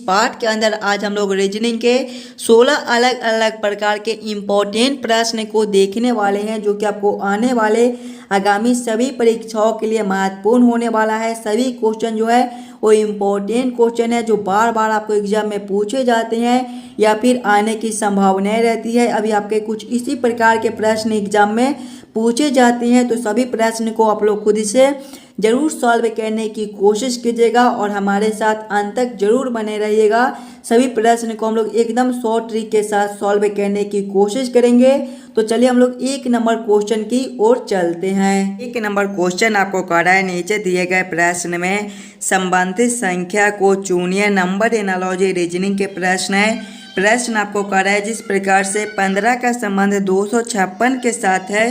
Part के अंदर आज हम लोग रीजनिंग के 16 अलग अलग प्रकार के इम्पोर्टेंट प्रश्न को देखने वाले हैं, जो कि आपको आने वाले आगामी सभी परीक्षाओं के लिए महत्वपूर्ण होने वाला है। सभी क्वेश्चन जो है वो इम्पोर्टेंट क्वेश्चन है, जो बार बार आपको एग्जाम में पूछे जाते हैं या फिर आने की संभावनाएं रहती है। अभी आपके कुछ इसी प्रकार के प्रश्न एग्जाम में पूछे जाते हैं, तो सभी प्रश्न को आप लोग खुद से जरूर सॉल्व करने की कोशिश कीजिएगा और हमारे साथ अंत तक जरूर बने रहिएगा। सभी प्रश्न को हम लोग एकदम शॉर्ट ट्रिक के साथ सॉल्व करने की कोशिश करेंगे। तो चलिए हम लोग एक नंबर क्वेश्चन की ओर चलते हैं। एक नंबर क्वेश्चन आपको कह रहा है, नीचे दिए गए प्रश्न में संबंधित संख्या को चुनिए। नंबर एनालॉजी रीजनिंग के प्रश्न है। प्रश्न आपको कह रहा है, जिस प्रकार से 15 का संबंध 256 के साथ है,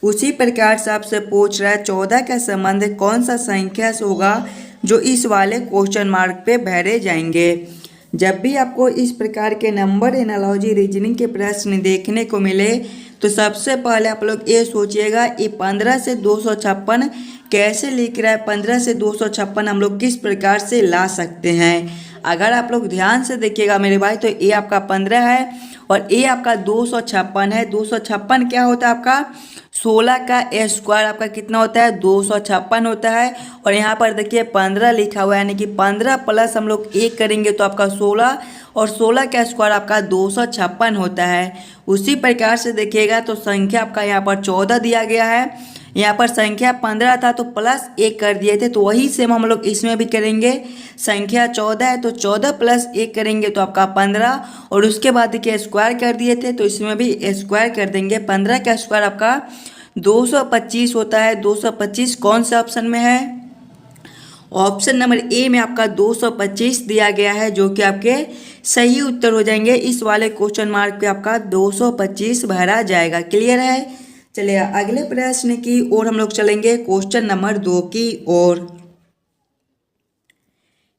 उसी प्रकार से आपसे पूछ रहा है 14 का संबंध कौन सा संख्या से होगा, जो इस वाले क्वेश्चन मार्क पे भरे जाएंगे। जब भी आपको इस प्रकार के नंबर एनालॉजी रीजनिंग के प्रश्न देखने को मिले, तो सबसे पहले आप लोग ये सोचिएगा ये 15 से 256 कैसे लिख रहा है। 15 से 256 हम लोग किस प्रकार से ला सकते हैं। अगर आप लोग ध्यान से देखिएगा मेरे भाई, तो ये आपका 15 है और ये आपका 256 है। 256 क्या होता है आपका 16 का स्क्वायर आपका कितना होता है 256 होता है। और यहाँ पर देखिए 15 लिखा हुआ है, यानी कि 15 प्लस हम लोग 1 करेंगे तो आपका 16 और 16 का स्क्वायर आपका 256 होता है। उसी प्रकार से देखिएगा तो संख्या आपका यहाँ पर 14 दिया गया है। यहाँ पर संख्या 15 था तो प्लस 1 कर दिए थे, तो वही सेम हम लोग इसमें भी करेंगे। संख्या 14 है तो 14 प्लस 1 करेंगे तो आपका 15, और उसके बाद देखिए स्क्वायर कर दिए थे तो इसमें भी स्क्वायर कर देंगे। 15 का स्क्वायर आपका 225 होता है। 225 कौन से ऑप्शन में है, ऑप्शन नंबर ए में आपका 225 दिया गया है, जो कि आपके सही उत्तर हो जाएंगे। इस वाले क्वेश्चन मार्क पे आपका 225 भरा जाएगा। क्लियर है। चलिए अगले प्रश्न की ओर हम लोग चलेंगे, क्वेश्चन नंबर 2 की ओर।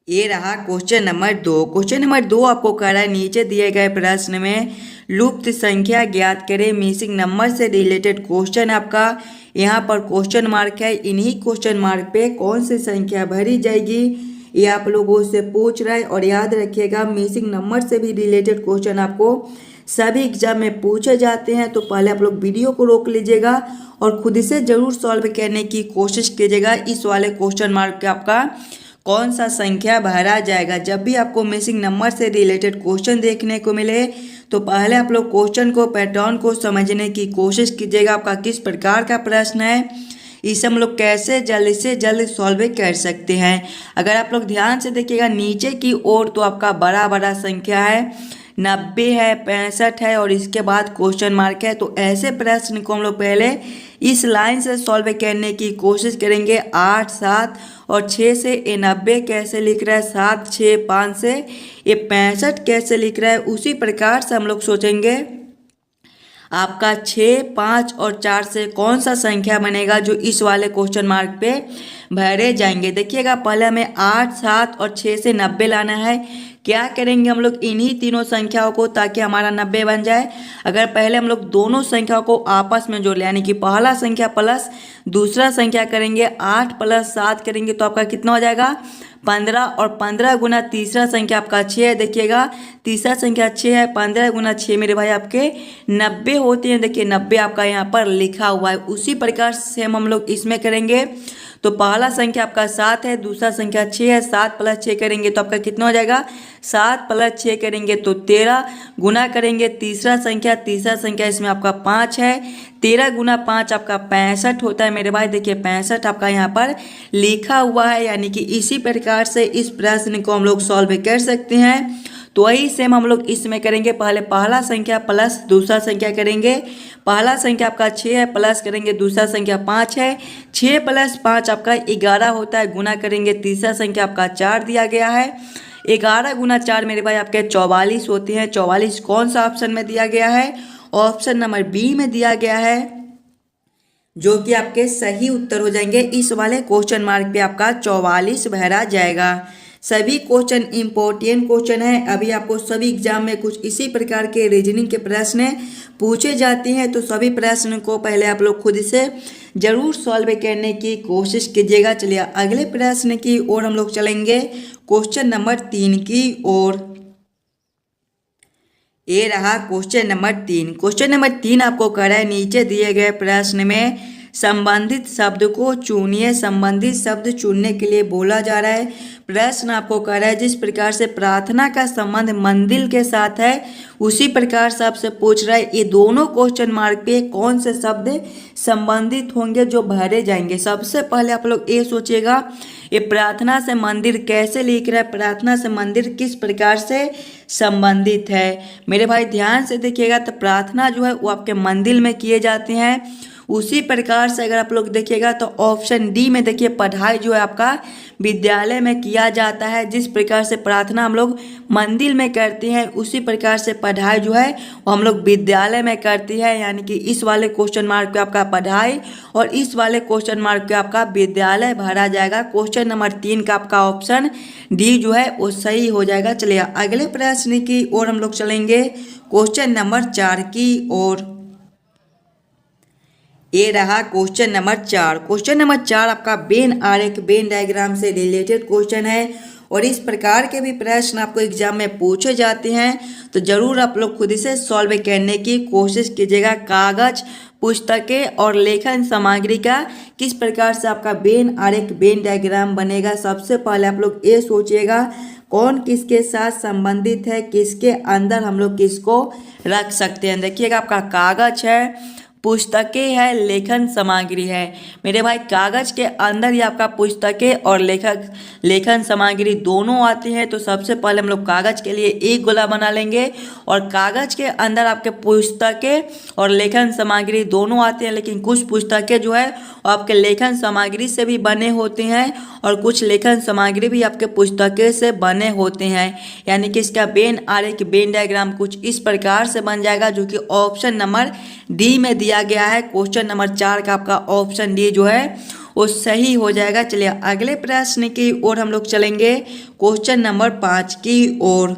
ये रहा क्वेश्चन नंबर 2। क्वेश्चन नंबर 2 आपको कह रहा है, नीचे दिए गए प्रश्न में लुप्त संख्या ज्ञात करें। मिसिंग नंबर से रिलेटेड क्वेश्चन आपका यहाँ पर क्वेश्चन मार्क है। इन्हीं क्वेश्चन मार्क पे कौन सी संख्या भरी जाएगी, ये आप लोगों से पूछ रहा है। और याद रखिएगा मिसिंग नंबर से भी रिलेटेड क्वेश्चन आपको सभी एग्जाम में पूछे जाते हैं, तो पहले आप लोग वीडियो को रोक लीजिएगा और खुद से जरूर सॉल्व करने की कोशिश कीजिएगा। इस वाले क्वेश्चन मार्क पे आपका कौन सा संख्या भरा जाएगा। जब भी आपको मिसिंग नंबर से रिलेटेड क्वेश्चन देखने को मिले, तो पहले आप लोग क्वेश्चन को पैटर्न को समझने की कोशिश कीजिएगा। आपका किस प्रकार का प्रश्न है, इसे हम लोग कैसे जल्द से जल्द सॉल्व कर सकते हैं। अगर आप लोग ध्यान से देखिएगा नीचे की ओर, तो आपका बड़ा बड़ा संख्या है 90 है, 65 है और इसके बाद क्वेश्चन मार्क है। तो ऐसे प्रश्न को हम लोग पहले इस लाइन से सॉल्व करने की कोशिश करेंगे। 8, 7 और 6 से ये 90 कैसे लिख रहा है, 7, 6, 5 से ये 65 कैसे लिख रहा है। उसी प्रकार से हम लोग सोचेंगे आपका 6, 5 और 4 से कौन सा संख्या बनेगा, जो इस वाले क्वेश्चन मार्क पे भरे जाएंगे। देखिएगा पहले हमें 8, 7 और 6 से 90 लाना है। क्या करेंगे हम लोग इन्हीं तीनों संख्याओं को, ताकि हमारा 90 बन जाए। अगर पहले हम लोग दोनों संख्याओं को आपस में जोड़ लें, यानी कि पहला संख्या प्लस दूसरा संख्या करेंगे, 8 प्लस 7 करेंगे तो आपका कितना हो जाएगा 15, और 15 गुना तीसरा संख्या आपका 6 है। देखिएगा तीसरा संख्या 6 है, 15 गुना 6 मेरे भाई आपके 90 होते हैं। देखिए 90 आपका यहाँ पर लिखा हुआ है। उसी प्रकार से हम लोग इसमें करेंगे। तो पहला संख्या आपका 7 है, दूसरा संख्या 6 है। 7 प्लस 6 करेंगे तो आपका कितना हो जाएगा 7 प्लस 6 करेंगे तो 13, गुना करेंगे तीसरा संख्या इसमें आपका 5 है। 13 गुना 5 आपका 65 होता है मेरे भाई। देखिए 65 आपका यहाँ पर लिखा हुआ है, यानी कि इसी प्रकार से इस प्रश्न को हम लोग सॉल्व कर सकते हैं। तो वही सेम हम लोग इसमें करेंगे। पहले पहला संख्या प्लस दूसरा संख्या करेंगे। पहला संख्या आपका 6 है, प्लस करेंगे दूसरा संख्या 5 है। 6 प्लस 5 आपका 11 होता है, गुना करेंगे तीसरा संख्या आपका 4 दिया गया है। 11 गुना 4 मेरे भाई आपके 44 होते हैं। 44 कौन सा ऑप्शन में दिया गया है, ऑप्शन नंबर बी में दिया गया है, जो कि आपके सही उत्तर हो जाएंगे। इस वाले क्वेश्चन मार्क पे आपका 44 भरा जाएगा। सभी क्वेश्चन इंपॉर्टेंट क्वेश्चन है। अभी आपको सभी एग्जाम में कुछ इसी प्रकार के रीजनिंग के प्रश्न पूछे जाते हैं, तो सभी प्रश्न को पहले आप लोग खुद से जरूर सॉल्व करने की कोशिश कीजिएगा। चलिए अगले प्रश्न की ओर हम लोग चलेंगे। क्वेश्चन नंबर 3 की ओर। ये रहा क्वेश्चन नंबर 3। क्वेश्चन नंबर 3 आपको कह रहा है नीचे दिए गए प्रश्न में संबंधित शब्द को चुनिए। संबंधित शब्द चुनने के लिए बोला जा रहा है। प्रश्न आपको कह रहा है जिस प्रकार से प्रार्थना का संबंध मंदिर के साथ है उसी प्रकार से आपसे पूछ रहा है ये दोनों क्वेश्चन मार्क पे कौन से शब्द संबंधित होंगे जो भरे जाएंगे। सबसे पहले आप लोग ये सोचिएगा ये प्रार्थना से मंदिर कैसे लिख रहा है, प्रार्थना से मंदिर किस प्रकार से संबंधित है। मेरे भाई ध्यान से देखिएगा तो प्रार्थना जो है वो आपके मंदिर में किए जाते हैं। उसी प्रकार से अगर आप लोग देखिएगा तो ऑप्शन डी में देखिए पढ़ाई जो है आपका विद्यालय में किया जाता है। जिस प्रकार से प्रार्थना हम लोग मंदिर में करते हैं उसी प्रकार से पढ़ाई जो है वो हम लोग विद्यालय में करती है। यानी कि इस वाले क्वेश्चन मार्क पे आपका पढ़ाई और इस वाले क्वेश्चन मार्क पे आपका विद्यालय भरा जाएगा। क्वेश्चन नंबर 3 का आपका ऑप्शन डी जो है वो सही हो जाएगा। चलिए अगले प्रश्न की ओर हम लोग चलेंगे, क्वेश्चन नंबर 4 की ओर। ये रहा क्वेश्चन नंबर 4। क्वेश्चन नंबर 4 आपका वेन आरेख वेन डायग्राम से रिलेटेड क्वेश्चन है और इस प्रकार के भी प्रश्न आपको एग्जाम में पूछे जाते हैं तो जरूर आप लोग खुद से सॉल्व करने की कोशिश कीजिएगा। कागज, पुस्तकें और लेखन सामग्री का किस प्रकार से आपका वेन आरेख वेन डायग्राम बनेगा। सबसे पहले आप लोग ये सोचिएगा कौन किसके साथ संबंधित है, किसके अंदर हम लोग किसको रख सकते हैं। देखिएगा आपका कागज है, पुस्तकें है, लेखन सामग्री है। मेरे भाई कागज के अंदर ही आपका पुस्तकें और लेखन सामग्री दोनों आती हैं। तो सबसे पहले हम लोग कागज के लिए एक गोला बना लेंगे और कागज के अंदर आपके पुस्तकें और लेखन सामग्री दोनों आते हैं। लेकिन कुछ पुस्तकें जो है वो आपके लेखन सामग्री से भी बने होते हैं और कुछ लेखन सामग्री भी आपके पुस्तकें से बने होते हैं। यानी कि इसका वेन आरेख वेन डायग्राम कुछ इस प्रकार से बन जाएगा जो कि ऑप्शन नंबर डी में दिया गया है। क्वेश्चन नंबर 4 का आपका ऑप्शन डी जो है वो सही हो जाएगा। चलिए अगले प्रश्न की ओर हम लोग चलेंगे, क्वेश्चन नंबर 5 की ओर।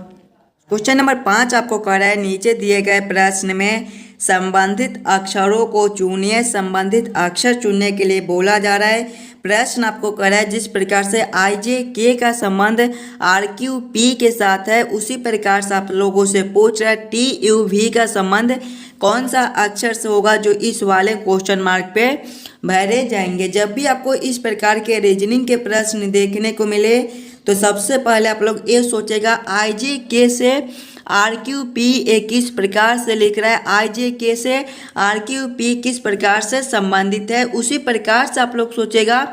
क्वेश्चन नंबर 5 आपको कह रहा है नीचे दिए गए प्रश्न में संबंधित अक्षरों को चुनिए। संबंधित अक्षर चुनने के लिए बोला जा रहा है। प्रश्न आपको कह रहा है जिस प्रकार से आई जे के का संबंध आर क्यू पी के साथ है उसी प्रकार से आप लोगों से पूछ रहा है टी यू वी का संबंध कौन सा अक्षर से होगा जो इस वाले क्वेश्चन मार्क पे भरे जाएंगे। जब भी आपको इस प्रकार के रीजनिंग के प्रश्न देखने को मिले तो सबसे पहले आप लोग ये सोचेगा आई जे के से आर क्यू पी ए किस प्रकार से लिख रहा है, आई जे के से आर क्यू पी किस प्रकार से संबंधित है। उसी प्रकार से आप लोग सोचेगा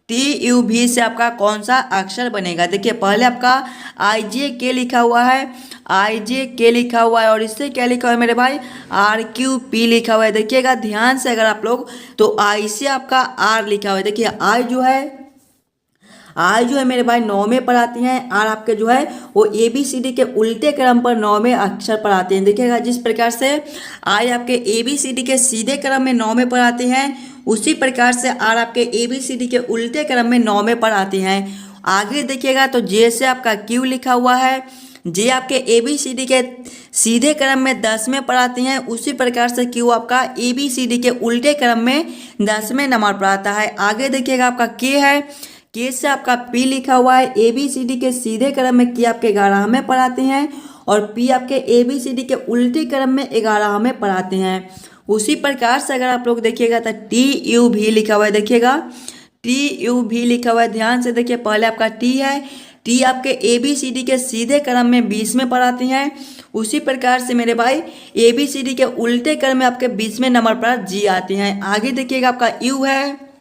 टी यू भी से आपका कौन सा अक्षर बनेगा। देखिए पहले आपका आई जे के लिखा हुआ है, आई जे के लिखा हुआ है और इससे क्या लिखा हुआ है मेरे भाई आर क्यू पी लिखा हुआ है। देखिएगा ध्यान से अगर आप लोग तो आई से आपका आर लिखा हुआ है। देखिए आई जो है मेरे भाई 9 में पढ़ाती हैं, आर आपके जो है वो ए बी सी डी के उल्टे क्रम पर 9 में अक्षर पढ़ाते हैं। देखिएगा जिस प्रकार से आई आपके ए बी सी डी के सीधे क्रम में 9 में पढ़ाते हैं उसी प्रकार से आर आपके ए बी सी डी के उल्टे क्रम में 9 में पढ़ाते हैं। आगे देखिएगा तो जे से आपका क्यू लिखा हुआ है, जे आपके ए बी सी डी के सीधे क्रम में 10 में पढ़ाते हैं उसी प्रकार से क्यू आपका ए बी सी डी के उल्टे क्रम में 10वें नंबर पर आता है। आगे देखिएगा आपका के है, के से आपका पी लिखा हुआ है, ए बी सी डी के सीधे क्रम में के आपके 11वें पढ़ाते हैं और पी आपके ए बी सी डी के उल्टे क्रम में 11वें पढ़ाते हैं। उसी प्रकार से अगर आप लोग देखिएगा तो टी यू भी लिखा हुआ है। देखिएगा टी यू भी लिखा हुआ है, ध्यान से देखिए पहले आपका टी है, टी आपके ए बी सी डी के सीधे क्रम में 20 में पढ़ाते हैं। उसी प्रकार से मेरे भाई ए बी सी डी के उल्टे क्रम में आपके 20वें नंबर पर जी आते हैं। आगे देखिएगा आपका यू है,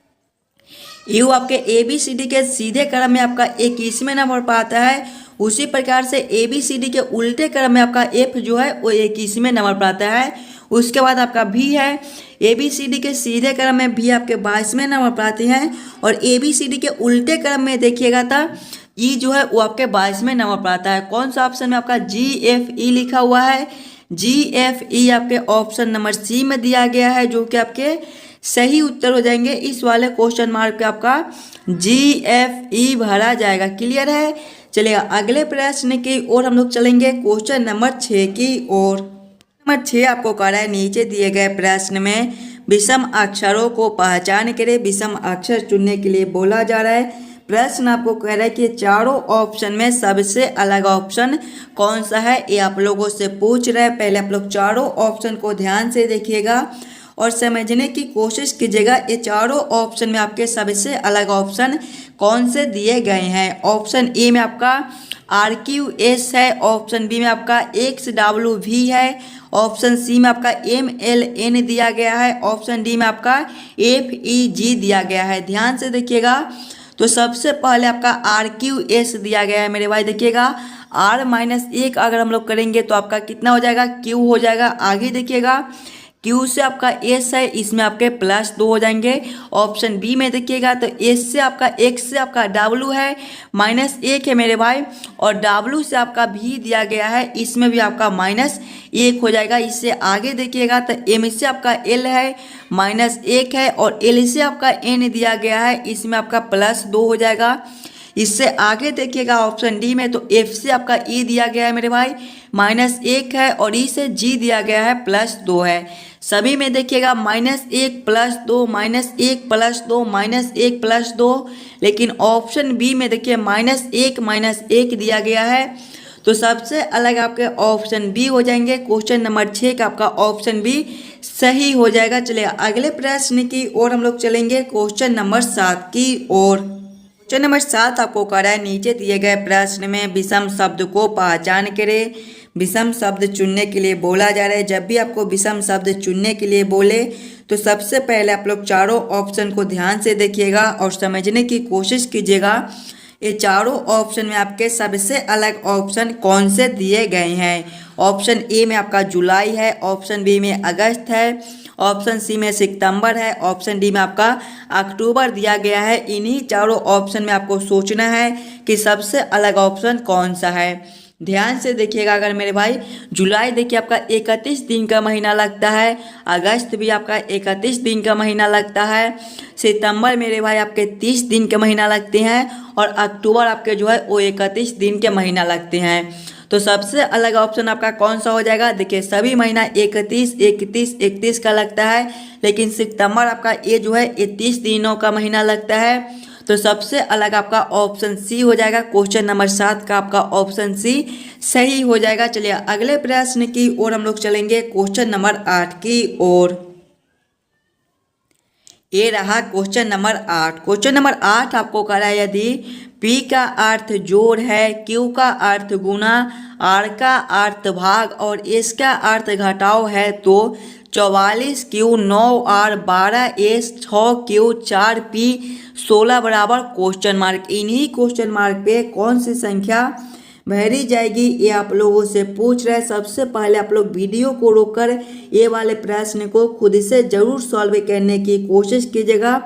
यू आपके ए बी सी डी के सीधे क्रम में आपका 21वें नंबर पर आता है। उसी प्रकार से ए बी सी डी के उल्टे क्रम में आपका एफ जो है वो 21वें नंबर पर आता है। उसके बाद आपका भी है, ए बी सी डी के सीधे क्रम में भी आपके 22वें नंबर पर आते हैं और ए बी सी डी के उल्टे क्रम में देखिएगा था ई जो है वो आपके 22वें नंबर पर आता है। कौन सा ऑप्शन में आपका जी एफ ई लिखा हुआ है, जी एफ ई आपके ऑप्शन नंबर सी में दिया गया है जो कि आपके सही उत्तर हो जाएंगे। इस वाले क्वेश्चन मार्क पे आपका जी एफ ई भरा जाएगा। क्लियर है। चलिए अगले प्रश्न की ओर हम लोग चलेंगे, क्वेश्चन नंबर 6 की ओर। नंबर 6 आपको कह रहा है नीचे दिए गए प्रश्न में विषम अक्षरों को पहचान करें। विषम अक्षर चुनने के लिए बोला जा रहा है। प्रश्न आपको कह रहा है कि चारों ऑप्शन में सबसे अलग ऑप्शन कौन सा है, ये आप लोगों से पूछ रहा है। पहले आप लोग चारों ऑप्शन को ध्यान से देखिएगा और समझने की कोशिश कीजिएगा ये चारों ऑप्शन में आपके सबसे अलग ऑप्शन कौन से दिए गए हैं। ऑप्शन ए में आपका RQS है, ऑप्शन बी में आपका XWV है, ऑप्शन सी में आपका MLN दिया गया है, ऑप्शन डी में आपका FEG दिया गया है। ध्यान से देखिएगा तो सबसे पहले आपका RQS दिया गया है मेरे भाई। देखिएगा R-1 अगर हम लोग करेंगे तो आपका कितना हो जाएगा, Q हो जाएगा। आगे देखिएगा Q से आपका S है, इसमें आपके +2 हो जाएंगे। ऑप्शन बी में देखिएगा तो S से आपका X से आपका W है, -1 है मेरे भाई, और W से आपका V दिया गया है, इसमें भी आपका -1 हो जाएगा। इससे आगे देखिएगा तो M से आपका L है, -1 है, और L से आपका N दिया गया है, इसमें आपका +2 हो जाएगा। इससे आगे देखिएगा ऑप्शन डी में तो F से आपका E दिया गया है मेरे भाई, -1 है, और E से G दिया गया है, +2 है। सभी में देखिएगा -1 +2 -1 +2 -1 +2, लेकिन ऑप्शन बी में देखिए -1 दिया गया है। तो सबसे अलग आपके ऑप्शन बी हो जाएंगे। क्वेश्चन नंबर 6 का आपका ऑप्शन बी सही हो जाएगा। चलिए अगले प्रश्न की ओर हम लोग चलेंगे, क्वेश्चन नंबर 7 की ओर। क्वेश्चन नंबर 7 आपको कह रहा है नीचे दिए गए प्रश्न में विषम शब्द को पहचान करें। विषम शब्द चुनने के लिए बोला जा रहा है। जब भी आपको विषम शब्द चुनने के लिए बोले तो सबसे पहले आप लोग चारों ऑप्शन को ध्यान से देखिएगा और समझने की कोशिश कीजिएगा ये चारों ऑप्शन में आपके सबसे अलग ऑप्शन कौन से दिए गए हैं। ऑप्शन ए में आपका जुलाई है, ऑप्शन बी में अगस्त है, ऑप्शन सी में सितंबर है, ऑप्शन डी में आपका अक्टूबर दिया गया है। इन्हीं चारों ऑप्शन में आपको सोचना है कि सबसे अलग ऑप्शन कौन सा है। ध्यान से देखिएगा अगर मेरे भाई, जुलाई देखिए आपका 31 दिन का महीना लगता है, अगस्त भी आपका 31 दिन का महीना लगता है, सितंबर मेरे भाई आपके 30 दिन के महीना लगते हैं, और अक्टूबर आपके जो है वो 31 दिन के महीना लगते हैं। तो सबसे अलग ऑप्शन आपका कौन सा हो जाएगा। देखिए सभी महीना 31 का लगता है, लेकिन सितंबर आपका ये जो है 30 दिनों का महीना लगता है। तो सबसे अलग आपका ऑप्शन सी हो जाएगा। क्वेश्चन नंबर 7 का आपका ऑप्शन सी सही हो जाएगा। चलिए अगले प्रश्न की ओर हम लोग चलेंगे, क्वेश्चन नंबर 8 की ओर। ये रहा क्वेश्चन नंबर 8। क्वेश्चन नंबर 8 आपको कह रहा है यदि P का अर्थ जोड़ है, Q का अर्थ गुना, R का अर्थ भाग और S का अर्थ घटाव है तो 44Q 9R 12S 6Q 4P 16 बराबर क्वेश्चन मार्क। इन्हीं क्वेश्चन मार्क पे कौन सी संख्या भरी जाएगी ये आप लोगों से पूछ रहे हैं। सबसे पहले आप लोग वीडियो को रोककर ये वाले प्रश्न को खुद से जरूर सॉल्व करने की कोशिश कीजिएगा।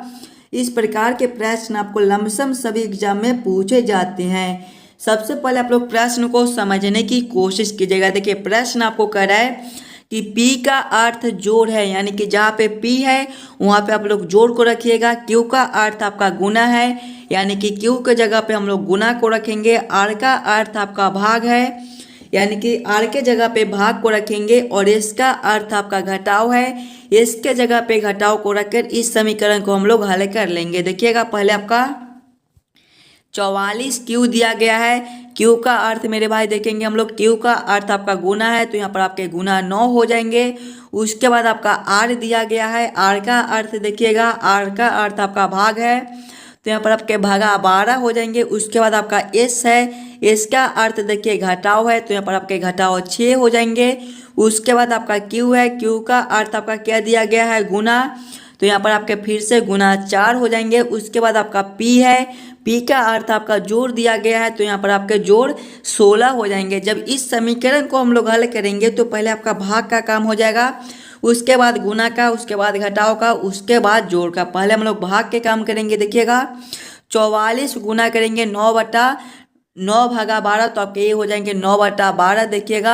इस प्रकार के प्रश्न आपको लमसम सभी एग्जाम में पूछे जाते हैं। सबसे पहले आप लोग प्रश्न को समझने की कोशिश कीजिएगा। देखिए प्रश्न आपको कह रहा है कि P का अर्थ जोड़ है, यानी कि जहाँ पे P है वहाँ पे आप लोग जोड़ को रखिएगा। Q का अर्थ आपका गुना है, यानी कि Q के जगह पे हम लोग गुना को रखेंगे। R का अर्थ आपका भाग है, यानी कि R के जगह पे भाग को रखेंगे। और S का अर्थ आपका घटाव है, S के जगह पे घटाव को रखकर इस समीकरण को हम लोग हल कर लेंगे। देखिएगा पहले आपका 44Q दिया गया है। Q का अर्थ मेरे भाई देखेंगे हम लोग, Q का अर्थ आपका गुना है तो यहाँ पर आपके गुना 9 हो जाएंगे। उसके बाद आपका R दिया गया है, R का अर्थ देखिएगा, R का अर्थ आपका भाग है तो यहाँ पर आपके भागा 12 हो जाएंगे। उसके बाद आपका S है, S का अर्थ देखिए घटाव है तो यहाँ पर आपके घटाव 6 हो जाएंगे। उसके बाद आपका Q है, Q का अर्थ आपका क्या दिया गया है, गुना, तो यहाँ पर आपके फिर से गुना 4 हो जाएंगे। उसके बाद आपका P है, P का अर्थ आपका जोड़ दिया गया है तो यहाँ पर आपके जोड़ 16 हो जाएंगे। जब इस समीकरण को हम लोग हल करेंगे तो पहले आपका भाग का काम हो जाएगा, उसके बाद गुना का, उसके बाद घटाव का, उसके बाद जोड़ का। पहले हम लोग भाग के काम करेंगे। देखिएगा 44 गुना करेंगे 9 भागा 12 तो आपके ये हो जाएंगे 9/12। देखिएगा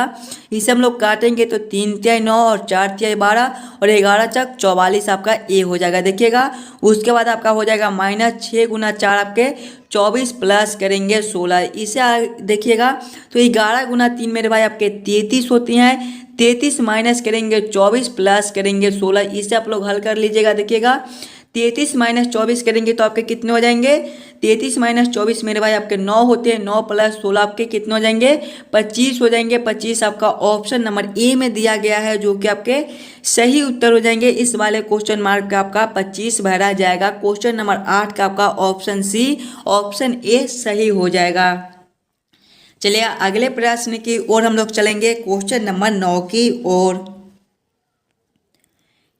इसे हम लोग काटेंगे तो 3 तिहाई 9 और 4 तिहाई 12 और 11 चक 44 आपका ए हो जाएगा। देखिएगा उसके बाद आपका हो जाएगा -6 गुना 4 आपके 24 प्लस करेंगे 16। इसे देखिएगा तो 11 गुना 3 मेरे भाई आपके 33 होती हैं। 33 माइनस करेंगे 24 प्लस करेंगे 16। इसे आप लोग हल कर लीजिएगा। देखिएगा 33 माइनस 24 करेंगे तो आपके कितने हो जाएंगे, 33 माइनस 24 मेरे भाई आपके 9 होते हैं, 9 प्लस 16 आपके कितने हो जाएंगे, 25 हो जाएंगे। 25 आपका ऑप्शन नंबर ए में दिया गया है, जो कि आपके सही उत्तर हो जाएंगे। इस वाले क्वेश्चन मार्क का आपका 25 भरा जाएगा। क्वेश्चन नंबर 8 का आपका ऑप्शन सी, ऑप्शन ए सही हो जाएगा। चलिए अगले प्रश्न की ओर हम लोग चलेंगे, क्वेश्चन नंबर 9 की ओर।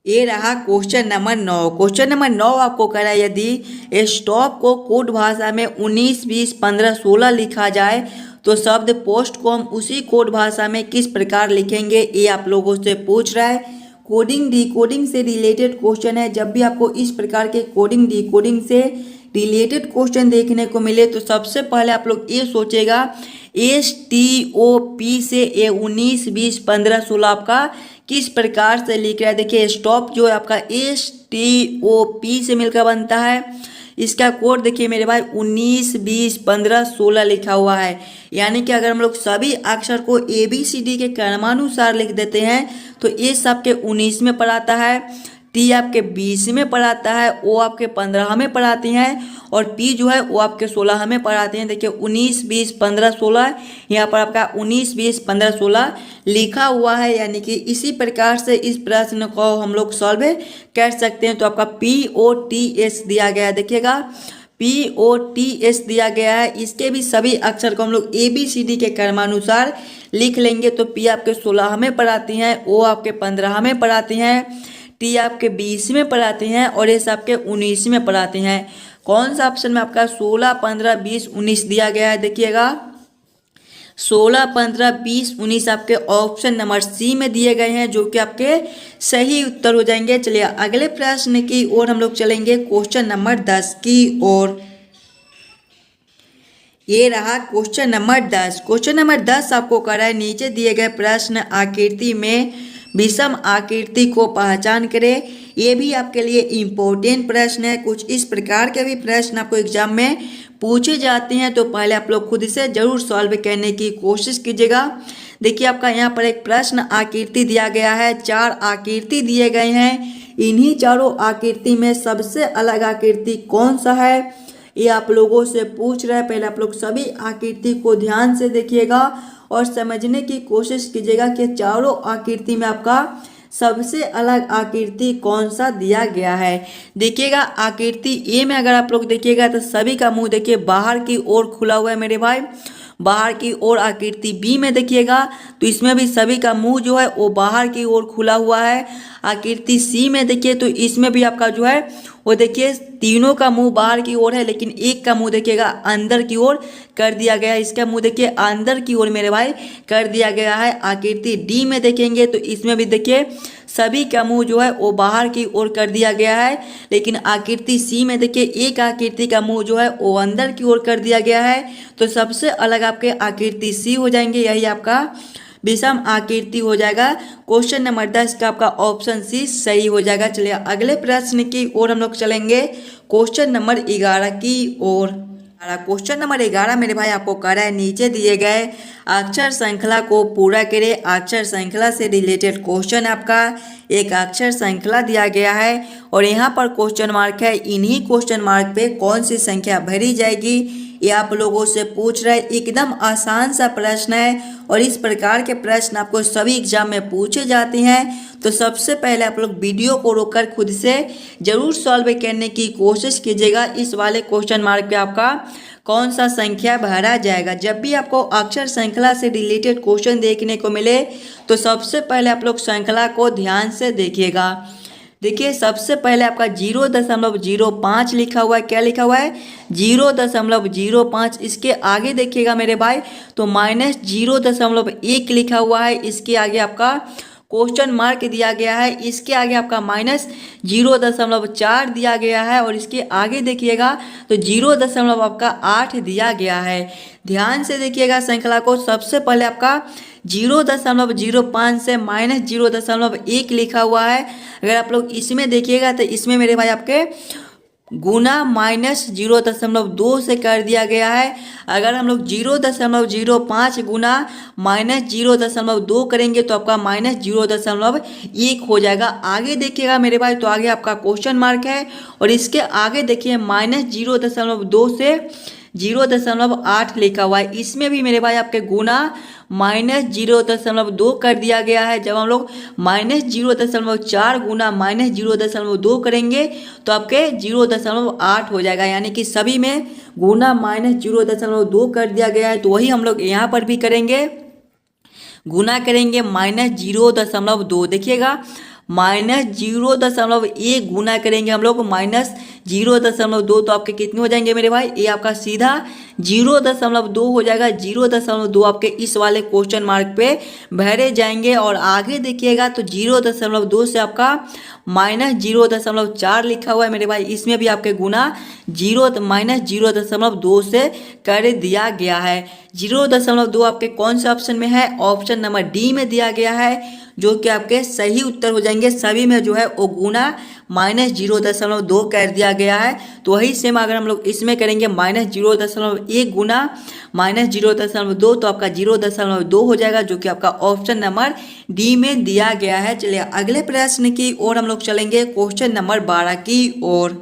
ये रहा क्वेश्चन नंबर 9। क्वेश्चन नंबर 9 आपको कह रहा है यदि स्टॉप को कोड भाषा में 19, 20, 15, 16 लिखा जाए तो शब्द पोस्ट को हम उसी कोड भाषा में किस प्रकार लिखेंगे, ये आप लोगों से पूछ रहा है। कोडिंग डिकोडिंग से रिलेटेड क्वेश्चन है। जब भी आपको इस प्रकार के कोडिंग डिकोडिंग से रिलेटेड क्वेश्चन देखने को मिले तो सबसे पहले आप लोग ये सोचेगा STOP से ये 19, 20, 15, 16 आपका किस प्रकार से लिख रहा है। देखिए स्टॉप जो है आपका STOP से मिलकर बनता है। इसका कोड देखिए मेरे भाई 19, 20, 15, 16 लिखा हुआ है। यानी कि अगर हम लोग सभी अक्षर को ABCD के क्रमानुसार लिख देते हैं तो ये सबके 19 में पढ़ाता है, T आपके 20 में पढ़ाता है, O आपके 15 में पढ़ाती हैं और P जो है वो आपके 16 में पढ़ाते हैं। देखिए 19, 20, 15, 16 यहाँ पर आपका 19, 20, 15, 16 लिखा हुआ है। यानी कि इसी प्रकार से इस प्रश्न को हम लोग सॉल्व कर सकते हैं। तो आपका POTS दिया गया है, देखिएगा POTS दिया गया है। इसके भी सभी अक्षर को हम लोग ABCD के क्रमानुसार लिख लेंगे। तो P आपके 16 में पढ़ाती हैं, O आपके 15 में पढ़ाती हैं, T आपके 20 में पढ़ाते हैं और S आपके 19 में पढ़ाते हैं। कौन सा ऑप्शन में आपका 16, 15, 20, 19 दिया गया है, देखिएगा 16, 15, 20, 19 आपके ऑप्शन नंबर सी में दिए गए हैं, जो कि आपके सही उत्तर हो जाएंगे। चलिए अगले प्रश्न की ओर हम लोग चलेंगे, क्वेश्चन नंबर 10 की ओर। ये रहा क्वेश्चन नंबर 10। क्वेश्चन नंबर 10 आपको कर रहा है नीचे दिए गए प्रश्न आकृति में विषम आकृति को पहचान करें। ये भी आपके लिए इम्पोर्टेंट प्रश्न है। कुछ इस प्रकार के भी प्रश्न आपको एग्जाम में पूछे जाते हैं, तो पहले आप लोग खुद से जरूर सॉल्व करने की कोशिश कीजिएगा। देखिए आपका यहाँ पर एक प्रश्न आकृति दिया गया है, 4 आकृति दिए गए हैं। इन्हीं चारों आकृति में सबसे अलग आकृति कौन सा है, ये आप लोगों से पूछ रहा है। पहले आप लोग सभी आकृति को ध्यान से देखिएगा और समझने की कोशिश कीजिएगा कि चारों आकृति में आपका सबसे अलग आकृति कौन सा दिया गया है। देखिएगा आकृति ए में अगर आप लोग देखिएगा तो सभी का मुंह देखिए बाहर की ओर खुला हुआ है मेरे भाई, बाहर की ओर। आकृति बी में देखिएगा तो इसमें भी सभी का मुंह जो है वो बाहर की ओर खुला हुआ है। आकृति सी में देखिए तो इसमें भी आपका जो है वो देखिए तीनों का मुंह बाहर की ओर है, लेकिन एक का मुंह देखिएगा अंदर की ओर कर दिया गया है। इसका मुंह देखिए अंदर की ओर मेरे भाई कर दिया गया है। आकृति डी में देखेंगे तो इसमें भी देखिए सभी का मुंह जो है वो बाहर की ओर कर दिया गया है, लेकिन आकृति सी में देखिए एक आकृति का मुंह जो है वो अंदर की ओर कर दिया गया है। तो सबसे अलग आपके आकृति सी हो जाएंगे, यही आपका विषम आकृति हो जाएगा। क्वेश्चन नंबर 10 का आपका ऑप्शन सी सही हो जाएगा। चलिए अगले प्रश्न की ओर हम लोग चलेंगे, क्वेश्चन नंबर 11 की ओर। क्वेश्चन नंबर 11 मेरे भाई आपको कह रहा है नीचे दिए गए अक्षर श्रृंखला को पूरा करें। अक्षर श्रृंखला से रिलेटेड क्वेश्चन आपका एक अक्षर श्रृंखला दिया गया है और यहाँ पर क्वेश्चन मार्क है। इन्हीं क्वेश्चन मार्क पे कौन सी संख्या भरी जाएगी, ये आप लोगों से पूछ रहे। एकदम आसान सा प्रश्न है और इस प्रकार के प्रश्न आपको सभी एग्जाम में पूछे जाते हैं। तो सबसे पहले आप लोग वीडियो को रोककर खुद से जरूर सॉल्व करने की कोशिश कीजिएगा। इस वाले क्वेश्चन मार्क पे आपका कौन सा संख्या भरा जाएगा। जब भी आपको अक्षर श्रृंखला से रिलेटेड क्वेश्चन देखने को मिले तो सबसे पहले आप लोग श्रृंखला को ध्यान से देखिएगा। देखिए सबसे पहले आपका 0.05 लिखा हुआ है। क्या लिखा हुआ है? 0.05। इसके आगे देखिएगा मेरे भाई तो -0.1 लिखा हुआ है। इसके आगे आपका क्वेश्चन मार्क दिया गया है। इसके आगे आपका -0.4 दिया गया है और इसके आगे देखिएगा तो 0.8 दिया गया है। ध्यान से देखिएगा श्रृंखला को। सबसे पहले आपका 0.05 से -0.1 लिखा हुआ है। अगर आप लोग इसमें देखिएगा तो इसमें मेरे भाई आपके गुना -0.2 से कर दिया गया है। अगर हम लोग 0.05 गुना -0.2 करेंगे तो आपका -0.1 हो जाएगा। आगे देखिएगा मेरे भाई, तो आगे आपका क्वेश्चन मार्क है और इसके आगे देखिए -0.2 से 0.8 लिखा हुआ है। इसमें भी मेरे भाई आपके गुना -0.2 कर दिया गया है। जब हम लोग -0.4 गुना -0.2 करेंगे तो आपके 0.8 हो जाएगा, यानी कि सभी में गुना -0.2 कर दिया गया है। तो वही हम लोग यहाँ पर भी करेंगे, गुना करेंगे -0.2। देखिएगा -0.1 गुना करेंगे हम लोग -0.2, तो आपके कितने हो जाएंगे मेरे भाई, ये आपका सीधा 0.2 हो जाएगा। 0.2 आपके इस वाले क्वेश्चन मार्क पे भरे जाएंगे। और आगे देखिएगा तो 0.2 से आपका -0.4 लिखा हुआ है मेरे भाई, इसमें भी आपके गुना -0.2 से कर दिया गया है। 0.2 आपके कौन से ऑप्शन में है, ऑप्शन नंबर डी में दिया गया है, जो कि आपके सही उत्तर हो जाएंगे। सभी में जो है वो गुना -0.2 कर दिया गया है। तो वही सेम अगर हम लोग इसमें करेंगे -0.1 गुना -0.2, तो आपका 0.2 हो जाएगा, जो कि आपका ऑप्शन नंबर डी में दिया गया है। चलिए अगले प्रश्न की ओर हम लोग चलेंगे, क्वेश्चन नंबर 12 की ओर।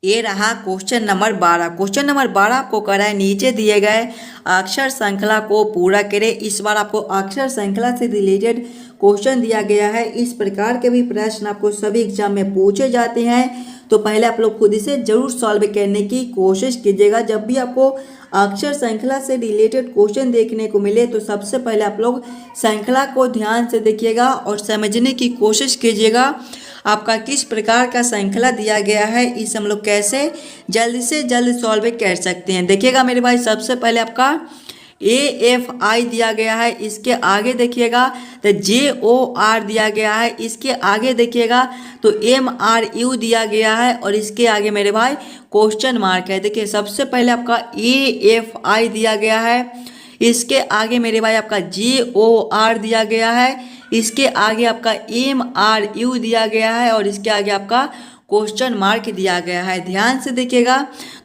ये रहा क्वेश्चन नंबर 12। क्वेश्चन नंबर 12 आपको करा है, नीचे दिए गए अक्षर श्रृंखला को पूरा करें। इस बार आपको अक्षर श्रृंखला से रिलेटेड क्वेश्चन दिया गया है। इस प्रकार के भी प्रश्न आपको सभी एग्जाम में पूछे जाते हैं, तो पहले आप लोग खुद से जरूर सॉल्व करने की कोशिश कीजिएगा। जब भी आपको अक्षर श्रृंखला से रिलेटेड क्वेश्चन देखने को मिले तो सबसे पहले आप लोग श्रृंखला को ध्यान से देखिएगा और समझने की कोशिश कीजिएगा आपका किस प्रकार का श्रृंखला दिया गया है, इस हम लोग कैसे जल्द से जल्द सॉल्व कर सकते हैं। देखिएगा मेरे भाई, सबसे पहले आपका AFI दिया गया है, इसके आगे देखिएगा तो JOR दिया गया है, इसके आगे देखिएगा तो MRU दिया गया है और इसके आगे मेरे भाई क्वेश्चन मार्क है। देखिए सबसे पहले आपका AFI दिया गया है, इसके आगे मेरे भाई आपका JOR दिया गया है, इसके आगे आपका MRU दिया गया है और इसके आगे आपका क्वेश्चन मार्क दिया गया है। ध्यान से देखिएगा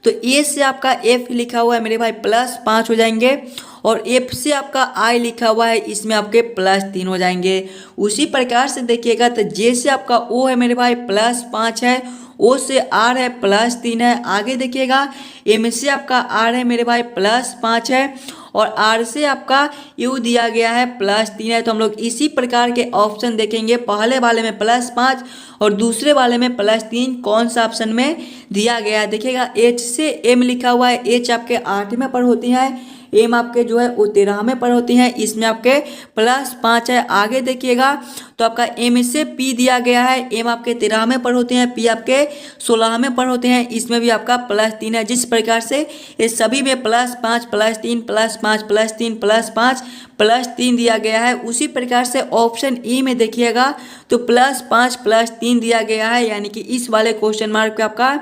तो ए से आपका F लिखा हुआ है मेरे भाई +5 हो जाएंगे और F से आपका I लिखा हुआ है, इसमें आपके +3 हो जाएंगे। उसी प्रकार से देखिएगा तो J से आपका O है मेरे भाई +5 है, O से R है +3 है। आगे देखिएगा M से आपका R है मेरे भाई +5 है और R से आपका U दिया गया है +3 है। तो हम लोग इसी प्रकार के ऑप्शन देखेंगे, पहले वाले में +5 और दूसरे वाले में +3 कौन सा ऑप्शन में दिया गया है। देखिएगा H से M लिखा हुआ है, H आपके 8वें पर होती है, M आपके जो है वो 13वें पर होती हैं, इसमें आपके +5 है। आगे देखिएगा तो आपका M से P दिया गया है, M आपके 13वें पर होते हैं, P आपके 16वें पर होते हैं, इसमें भी आपका +3 है। जिस प्रकार से ये सभी में +5 +3 +5 +3 +5 +3 दिया गया है, उसी प्रकार से ऑप्शन E में देखिएगा तो +5 +3 दिया गया है, यानी कि इस वाले क्वेश्चन मार्क पे आपका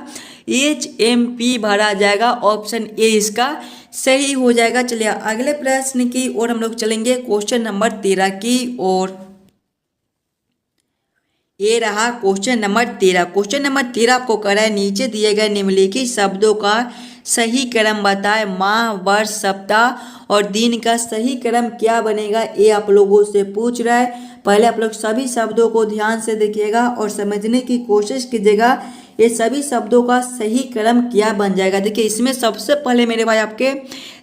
HMP भरा जाएगा। ऑप्शन ए इसका सही हो जाएगा। चलिए अगले प्रश्न की ओर हम लोग चलेंगे, क्वेश्चन नंबर 13 की ओर। ये रहा क्वेश्चन नंबर 13। क्वेश्चन नंबर 13 आपको करा है, नीचे दिए गए निम्नलिखित शब्दों का सही क्रम बताएं। माह, वर्ष, सप्ताह और दिन का सही क्रम क्या बनेगा, ये आप लोगों से पूछ रहा है। पहले आप लोग सभी शब्दों को ध्यान से देखिएगा और समझने की कोशिश कीजिएगा ये सभी शब्दों का सही क्रम क्या बन जाएगा। देखिए इसमें सबसे पहले मेरे भाई आपके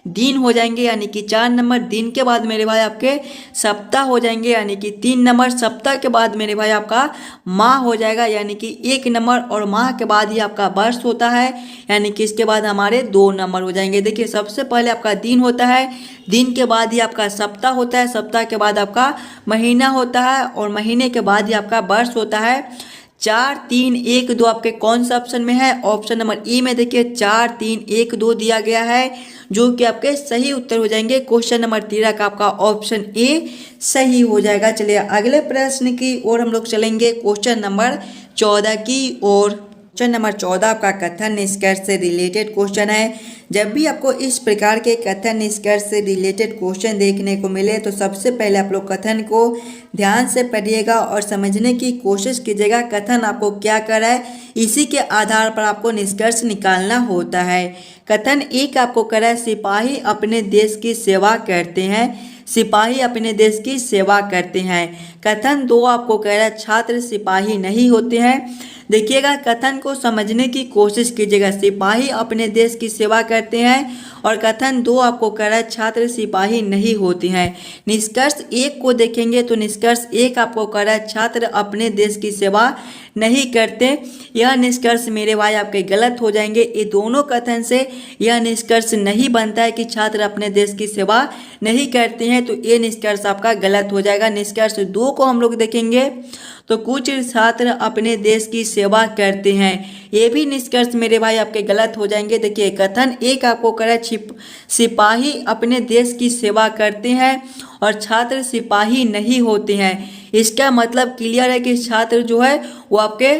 दिन हो जाएंगे, यानी कि 4 नंबर। दिन के बाद मेरे भाई आपके सप्ताह हो जाएंगे, यानी कि 3 नंबर। सप्ताह के बाद मेरे भाई आपका माह हो जाएगा, यानी कि 1 नंबर। और माह के बाद ही आपका वर्ष होता है, यानी कि इसके बाद हमारे 2 नंबर हो जाएंगे। देखिए सबसे पहले आपका दिन होता है, दिन के बाद ही आपका सप्ताह होता है, सप्ताह के बाद आपका महीना होता है और महीने के बाद ही आपका वर्ष होता है। 4 3 1 2 आपके कौन सा ऑप्शन में है, ऑप्शन नंबर ई में देखिए 4 3 1 2 दिया गया है, जो कि आपके सही उत्तर हो जाएंगे। क्वेश्चन नंबर 13 का आपका ऑप्शन ए सही हो जाएगा। चलिए अगले प्रश्न की ओर हम लोग चलेंगे, क्वेश्चन नंबर 14 की ओर। क्वेश्चन नंबर 14 आपका कथन निष्कर्ष से रिलेटेड क्वेश्चन है। जब भी आपको इस प्रकार के कथन निष्कर्ष से रिलेटेड क्वेश्चन देखने को मिले तो सबसे पहले आप लोग कथन को ध्यान से पढ़िएगा और समझने की कोशिश कीजिएगा कथन आपको क्या कर रहा है, इसी के आधार पर आपको निष्कर्ष निकालना होता है। कथन एक आपको कर रहा है सिपाही अपने देश की सेवा करते हैं, सिपाही अपने देश की सेवा करते हैं। कथन दो आपको कह रहा है छात्र सिपाही नहीं होते हैं। देखिएगा कथन को समझने की कोशिश कीजिएगा, सिपाही अपने देश की सेवा करते हैं और कथन दो आपको कह रहा है छात्र सिपाही नहीं होते हैं। निष्कर्ष एक को देखेंगे तो निष्कर्ष एक आपको कह रहा है छात्र अपने देश की सेवा नहीं करते। यह निष्कर्ष मेरे भाई आपके गलत हो जाएंगे। ये दोनों कथन से यह निष्कर्ष नहीं बनता है कि छात्र अपने देश की सेवा नहीं करते हैं, तो ये निष्कर्ष आपका गलत हो जाएगा। निष्कर्ष दो को हम लोग देखेंगे तो कुछ छात्र अपने देश की सेवा करते हैं, ये भी निष्कर्ष मेरे भाई आपके गलत हो जाएंगे। देखिए कथन एक आपको कह रहा है सिपाही अपने देश की सेवा करते हैं और छात्र सिपाही नहीं होते हैं। इसका मतलब क्लियर है कि छात्र जो है वो आपके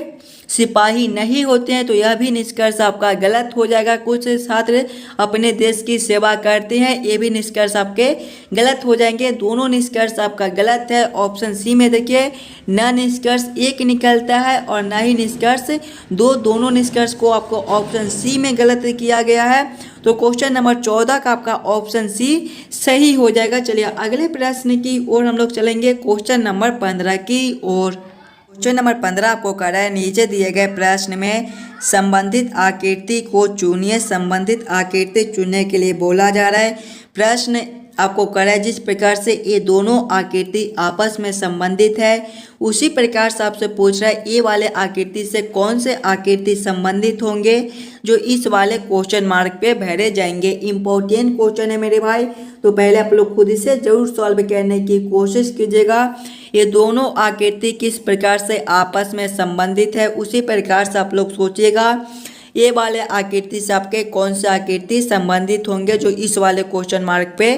सिपाही नहीं होते हैं, तो यह भी निष्कर्ष आपका गलत हो जाएगा। कुछ छात्र अपने देश की सेवा करते हैं, ये भी निष्कर्ष आपके गलत हो जाएंगे। दोनों निष्कर्ष आपका गलत है। ऑप्शन सी में देखिए न निष्कर्ष एक निकलता है और न ही निष्कर्ष दो, दोनों निष्कर्ष को आपको ऑप्शन सी में गलत किया गया है। तो क्वेश्चन नंबर 14 का आपका ऑप्शन सी सही हो जाएगा। चलिए अगले प्रश्न की ओर हम लोग चलेंगे, क्वेश्चन नंबर 15 की ओर। क्वेश्चन नंबर 15 आपको कह रहा है नीचे दिए गए प्रश्न में संबंधित आकृति को चुनिए। संबंधित आकृति चुनने के लिए बोला जा रहा है। प्रश्न आपको कह रहा है जिस प्रकार से ये दोनों आकृति आपस में संबंधित है उसी प्रकार से आपसे पूछ रहा है ये वाले आकृति से कौन से आकृति संबंधित होंगे जो इस वाले क्वेश्चन मार्क पे भरे जाएंगे। इंपॉर्टेंट क्वेश्चन है मेरे भाई, तो पहले आप लोग खुद से जरूर सॉल्व करने की कोशिश कीजिएगा। ये दोनों आकृति किस प्रकार से आपस में संबंधित है उसी प्रकार से आप लोग सोचिएगा ये वाले आकृति से आपके कौन से आकृति संबंधित होंगे जो इस वाले क्वेश्चन मार्क पे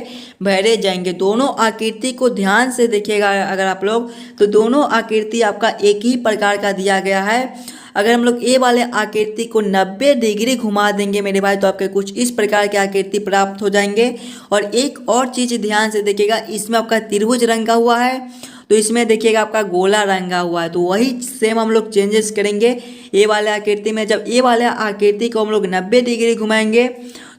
भरे जाएंगे। दोनों आकृति को ध्यान से देखिएगा अगर आप लोग, तो दोनों आकृति आपका एक ही प्रकार का दिया गया है। अगर हम लोग ए वाले आकृति को 90 डिग्री घुमा देंगे मेरे भाई तो आपके कुछ इस प्रकार के आकृति प्राप्त हो जाएंगे। और एक और चीज़ ध्यान से देखिएगा, इसमें आपका त्रिभुज रंगा हुआ है तो इसमें देखिएगा आपका गोला रंगा हुआ है, तो वही सेम हम लोग चेंजेस करेंगे ए वाले आकृति में। जब ए वाले आकृति को हम लोग 90 डिग्री घुमाएंगे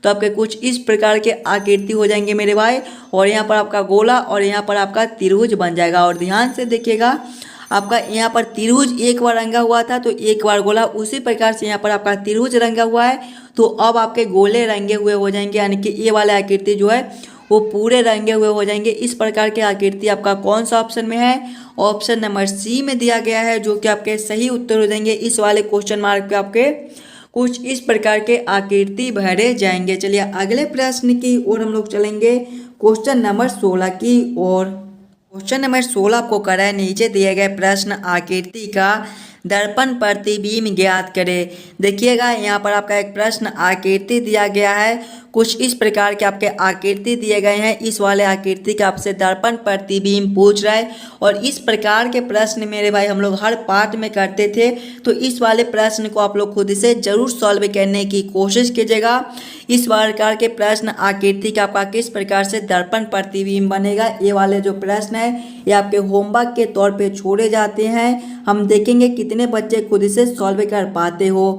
तो आपके कुछ इस प्रकार के आकृति हो जाएंगे मेरे भाई, और यहाँ पर आपका गोला और यहाँ पर आपका त्रिभुज बन जाएगा। और ध्यान से देखिएगा आपका यहाँ पर त्रिभुज एक बार रंगा हुआ था तो एक बार गोला, उसी प्रकार से यहाँ पर आपका त्रिभुज रंगा हुआ है तो अब आपके गोले रंगे हुए हो जाएंगे, यानी कि ये वाले आकृति जो है वो पूरे रंगे हुए हो जाएंगे। इस प्रकार के आकृति आपका कौन सा ऑप्शन में है, ऑप्शन नंबर सी में दिया गया है, जो कि आपके सही उत्तर हो जाएंगे। इस वाले क्वेश्चन मार्क पे आपके कुछ इस प्रकार के आकृति भरे जाएंगे। चलिए अगले प्रश्न की ओर हम लोग चलेंगे, क्वेश्चन नंबर 16 की ओर। क्वेश्चन नंबर 16 आपको कर रहा है नीचे दिए गए प्रश्न आकृति का दर्पण प्रतिबिंब ज्ञात करें। देखिएगा यहाँ पर आपका एक प्रश्न आकृति दिया गया है, कुछ इस प्रकार के आपके आकृति दिए गए हैं। इस वाले आकृति का आपसे दर्पण प्रतिबिंब पूछ रहा है और इस प्रकार के प्रश्न मेरे भाई हम लोग हर पार्ट में करते थे, तो इस वाले प्रश्न को आप लोग खुद से जरूर सॉल्व करने की कोशिश कीजिएगा। इस प्रकार के प्रश्न आकृति का आपका किस प्रकार से दर्पण प्रतिबिंब बनेगा, ये वाले जो प्रश्न है ये आपके होमवर्क के तौर पे छोड़े जाते हैं। हम देखेंगे कितने बच्चे खुद से सॉल्व कर पाते हो।